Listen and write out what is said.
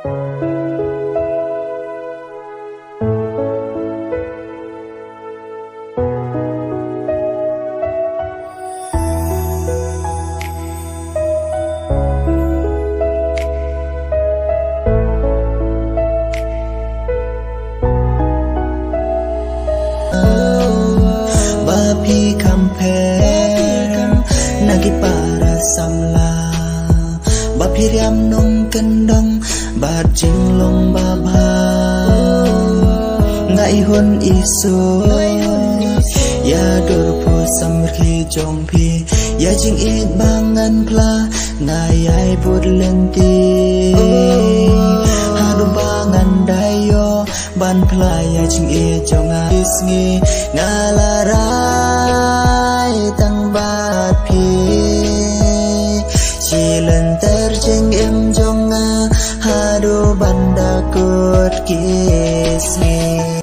Bapi kamper nagi para samla bapi riam nong kendong bat jinglong baba ngai hun isu ya durpu samri jongpi ya jing it bangan pla ngai ai bud lenti hadu bangan dayo ban pla ya jing it jonga isngi ngalarai tang bat pi chilen terjeng em jonga hadu banda kut kisni